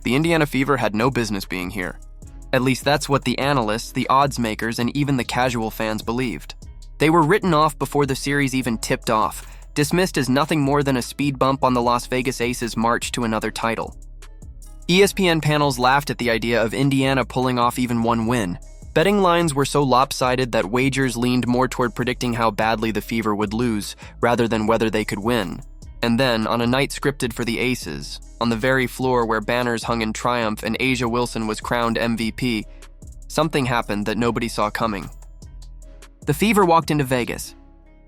The Indiana Fever had no business being here. At least that's what the analysts, the odds makers, and even the casual fans believed. They were written off before the series even tipped off, dismissed as nothing more than a speed bump on the Las Vegas Aces' march to another title. ESPN panels laughed at the idea of Indiana pulling off even one win. Betting lines were so lopsided that wagers leaned more toward predicting how badly the Fever would lose, rather than whether they could win. And then, on a night scripted for the Aces, on the very floor where banners hung in triumph and A'ja Wilson was crowned MVP, something happened that nobody saw coming. The Fever walked into Vegas,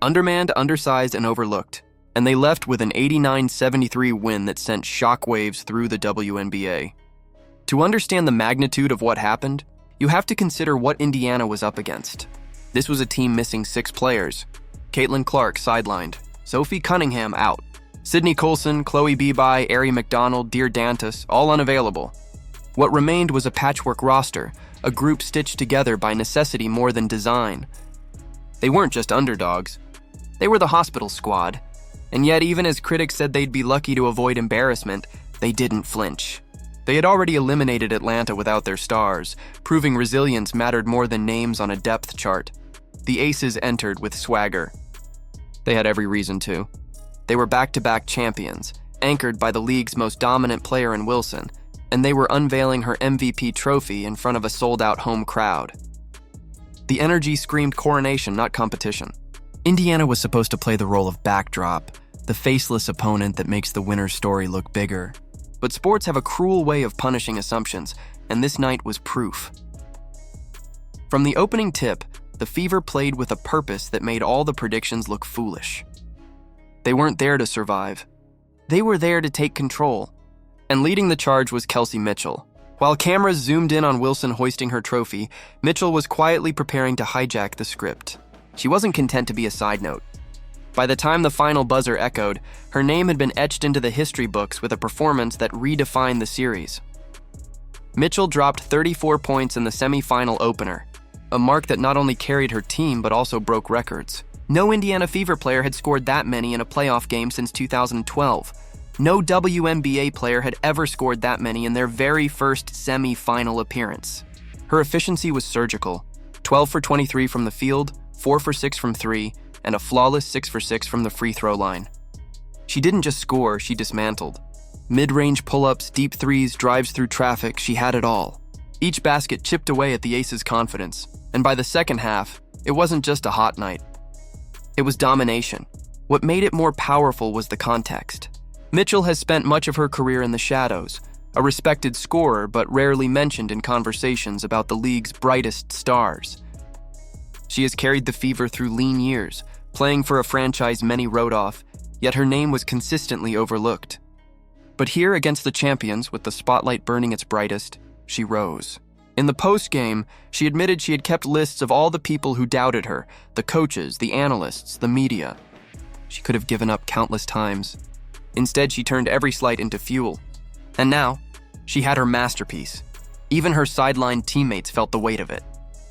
undermanned, undersized, and overlooked, and they left with an 89-73 win that sent shockwaves through the WNBA. To understand the magnitude of what happened, you have to consider what Indiana was up against. This was a team missing 6 players. Caitlin Clark sidelined, Sophie Cunningham out, Sydney Colson, Chloe Beebe, Ari McDonald, Dear Dantas, all unavailable. What remained was a patchwork roster, a group stitched together by necessity more than design. They weren't just underdogs. They were the hospital squad. And yet, even as critics said they'd be lucky to avoid embarrassment, they didn't flinch. They had already eliminated Atlanta without their stars, proving resilience mattered more than names on a depth chart. The Aces entered with swagger. They had every reason to. They were back-to-back champions, anchored by the league's most dominant player in Wilson, and they were unveiling her MVP trophy in front of a sold-out home crowd. The energy screamed coronation, not competition. Indiana was supposed to play the role of backdrop, the faceless opponent that makes the winner's story look bigger. But sports have a cruel way of punishing assumptions, and this night was proof. From the opening tip, the Fever played with a purpose that made all the predictions look foolish. They weren't there to survive. They were there to take control. And leading the charge was Kelsey Mitchell. While cameras zoomed in on Wilson hoisting her trophy, Mitchell was quietly preparing to hijack the script. She wasn't content to be a side note. By the time the final buzzer echoed, her name had been etched into the history books with a performance that redefined the series. Mitchell dropped 34 points in the semi-final opener, a mark that not only carried her team but also broke records. No Indiana Fever player had scored that many in a playoff game since 2012. No WNBA player had ever scored that many in their very first semi-final appearance. Her efficiency was surgical: 12 for 23 from the field, 4 for 6 from 3, and a flawless 6 for 6 from the free throw line. She didn't just score, she dismantled. Mid-range pull-ups, deep threes, drives through traffic, she had it all. Each basket chipped away at the Aces' confidence, and by the second half, it wasn't just a hot night. It was domination. What made it more powerful was the context. Mitchell has spent much of her career in the shadows, a respected scorer but rarely mentioned in conversations about the league's brightest stars. She has carried the Fever through lean years, playing for a franchise many wrote off, yet her name was consistently overlooked. But here, against the champions, with the spotlight burning its brightest, she rose. In the post-game, she admitted she had kept lists of all the people who doubted her, the coaches, the analysts, the media. She could have given up countless times. Instead, she turned every slight into fuel. And now, she had her masterpiece. Even her sideline teammates felt the weight of it.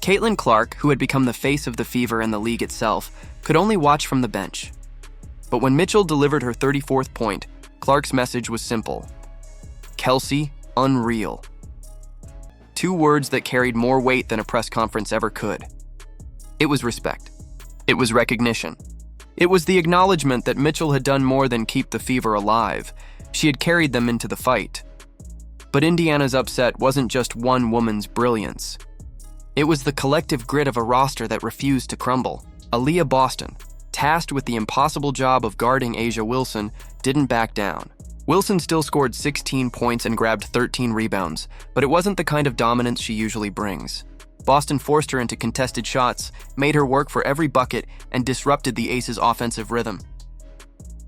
Caitlin Clark, who had become the face of the Fever and the league itself, could only watch from the bench. But when Mitchell delivered her 34th point, Clark's message was simple: Kelsey, unreal. 2 words that carried more weight than a press conference ever could. It was respect. It was recognition. It was the acknowledgement that Mitchell had done more than keep the Fever alive. She had carried them into the fight. But Indiana's upset wasn't just one woman's brilliance. It was the collective grit of a roster that refused to crumble. Aaliyah Boston, tasked with the impossible job of guarding A'ja Wilson, didn't back down. Wilson still scored 16 points and grabbed 13 rebounds, but it wasn't the kind of dominance she usually brings. Boston forced her into contested shots, made her work for every bucket, and disrupted the Aces' offensive rhythm.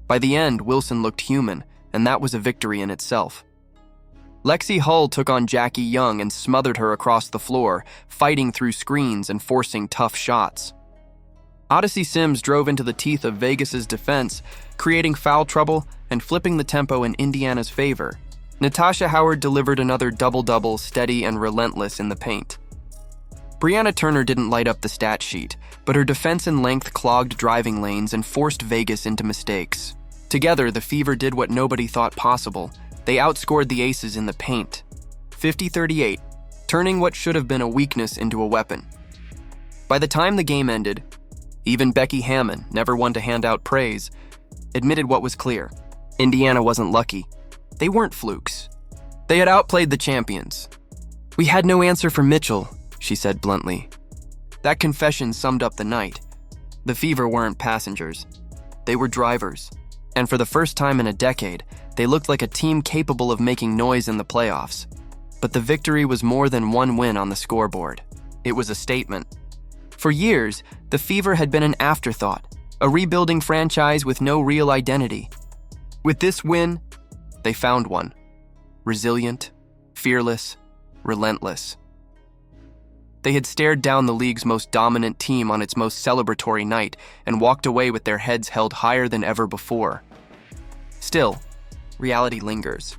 By the end, Wilson looked human, and that was a victory in itself. Lexi Hull took on Jackie Young and smothered her across the floor, fighting through screens and forcing tough shots. Odyssey Sims drove into the teeth of Vegas's defense, creating foul trouble and flipping the tempo in Indiana's favor. Natasha Howard delivered another double-double, steady and relentless in the paint. Brianna Turner didn't light up the stat sheet, but her defense and length clogged driving lanes and forced Vegas into mistakes. Together, the Fever did what nobody thought possible. They outscored the Aces in the paint, 50-38, turning what should have been a weakness into a weapon. By the time the game ended, even Becky Hammon, never one to hand out praise, admitted what was clear. Indiana wasn't lucky. They weren't flukes. They had outplayed the champions. "We had no answer for Mitchell," she said bluntly. That confession summed up the night. The Fever weren't passengers. They were drivers. And for the first time in a decade, they looked like a team capable of making noise in the playoffs. But the victory was more than one win on the scoreboard. It was a statement. For years, the Fever had been an afterthought, a rebuilding franchise with no real identity. With this win, they found one. Resilient, fearless, relentless. They had stared down the league's most dominant team on its most celebratory night and walked away with their heads held higher than ever before. Still, reality lingers.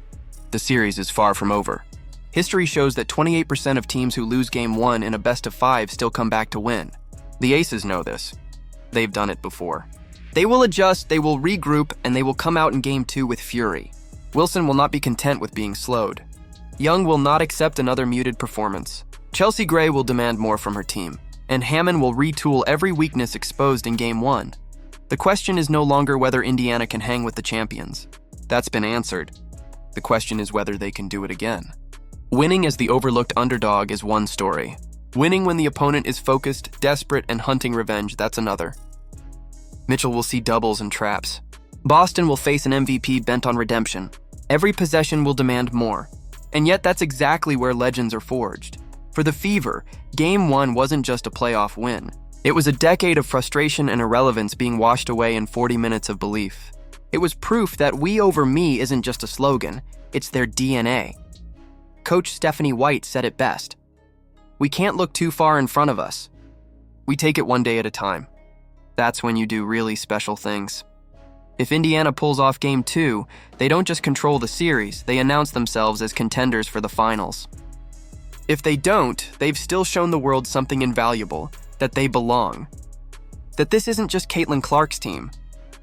The series is far from over. History shows that 28% of teams who lose Game 1 in a best-of-5 still come back to win. The Aces know this. They've done it before. They will adjust, they will regroup, and they will come out in Game 2 with fury. Wilson will not be content with being slowed. Young will not accept another muted performance. Chelsea Gray will demand more from her team, and Hammon will retool every weakness exposed in Game 1. The question is no longer whether Indiana can hang with the champions. That's been answered. The question is whether they can do it again. Winning as the overlooked underdog is one story. Winning when the opponent is focused, desperate, and hunting revenge, that's another. Mitchell will see doubles and traps. Boston will face an MVP bent on redemption. Every possession will demand more. And yet that's exactly where legends are forged. For the Fever, Game 1 wasn't just a playoff win. It was a decade of frustration and irrelevance being washed away in 40 minutes of belief. It was proof that "we over me" isn't just a slogan, it's their DNA. Coach Stephanie White said it best. "We can't look too far in front of us. We take it one day at a time." That's when you do really special things. If Indiana pulls off Game 2, they don't just control the series, they announce themselves as contenders for the finals. If they don't, they've still shown the world something invaluable, that they belong. That this isn't just Caitlin Clark's team.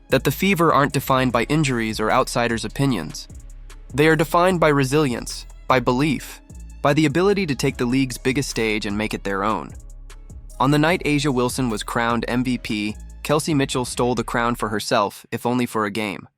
That the Fever aren't defined by injuries or outsiders' opinions. They are defined by resilience, by belief, by the ability to take the league's biggest stage and make it their own. On the night A'ja Wilson was crowned MVP, Kelsey Mitchell stole the crown for herself, if only for a game.